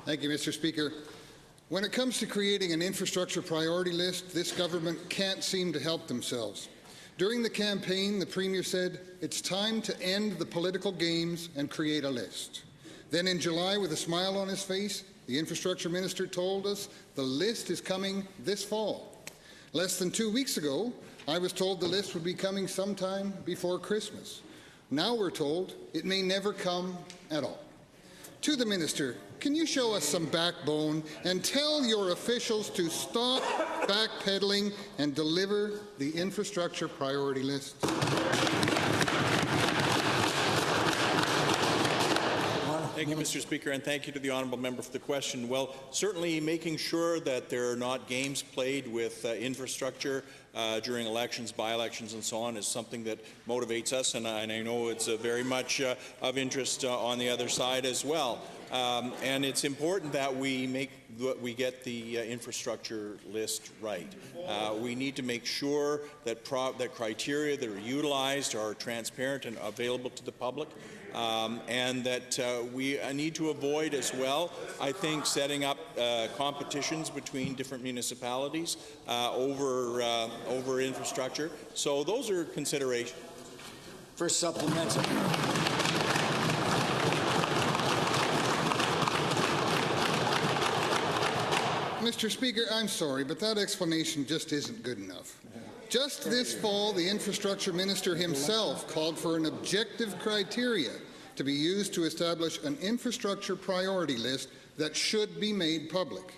Thank you, Mr. Speaker. When it comes to creating an infrastructure priority list, this government can't seem to help themselves. During the campaign, the Premier said, "It's time to end the political games and create a list." Then in July, with a smile on his face, the Infrastructure Minister told us the list is coming this fall. Less than 2 weeks ago, I was told the list would be coming sometime before Christmas. Now we're told it may never come at all. To the Minister, can you show us some backbone and tell your officials to stop backpedaling and deliver the infrastructure priority list? Thank you, Mr. Speaker, and thank you to the honourable member for the question. Well, certainly making sure that there are not games played with infrastructure during elections, by-elections and so on is something that motivates us, and I know it's very much of interest on the other side as well. And it's important that we get the infrastructure list right. We need to make sure that criteria that are utilized are transparent and available to the public, and that we need to avoid as well, I think, setting up competitions between different municipalities over infrastructure. So those are considerations. First supplemental. Mr. Speaker, I'm sorry, but that explanation just isn't good enough. Just this fall, the Infrastructure Minister himself called for an objective criteria to be used to establish an infrastructure priority list that should be made public.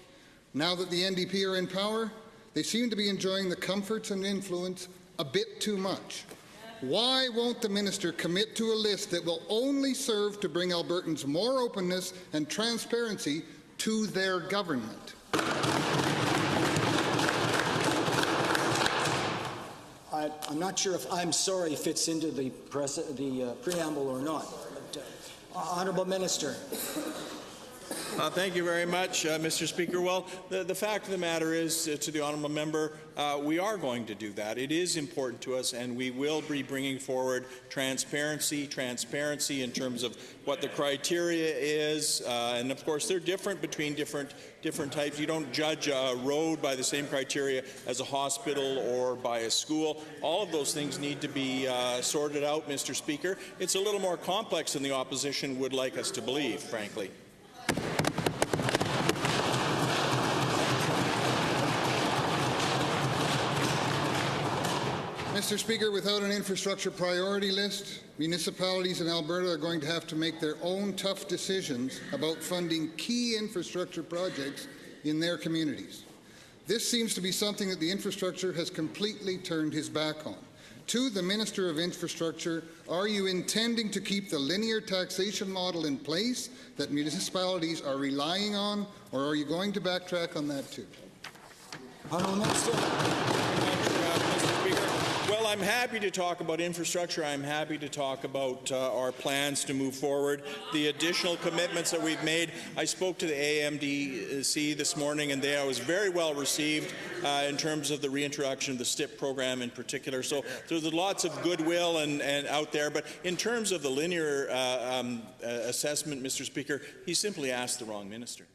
Now that the NDP are in power, they seem to be enjoying the comforts and influence a bit too much. Why won't the Minister commit to a list that will only serve to bring Albertans more openness and transparency to their government? I'm not sure if "I'm sorry" fits into the preamble or not. But, Honourable Minister. Thank you very much, Mr. Speaker. Well, the fact of the matter is, to the honourable member, we are going to do that. It is important to us, and we will be bringing forward transparency in terms of what the criteria is, and of course they're different between different types. You don't judge a road by the same criteria as a hospital or by a school. All of those things need to be sorted out, Mr. Speaker. It's a little more complex than the opposition would like us to believe, frankly. Mr. Speaker, without an infrastructure priority list, municipalities in Alberta are going to have to make their own tough decisions about funding key infrastructure projects in their communities. This seems to be something that the infrastructure has completely turned his back on. To the Minister of Infrastructure, are you intending to keep the linear taxation model in place that municipalities are relying on, or are you going to backtrack on that too? Honourable Minister. Well, I'm happy to talk about infrastructure. I'm happy to talk about our plans to move forward, the additional commitments that we've made. I spoke to the AMDC this morning, and I was very well received in terms of the reintroduction of the STIP program in particular. So there's lots of goodwill and out there. But in terms of the linear assessment, Mr. Speaker, he simply asked the wrong minister.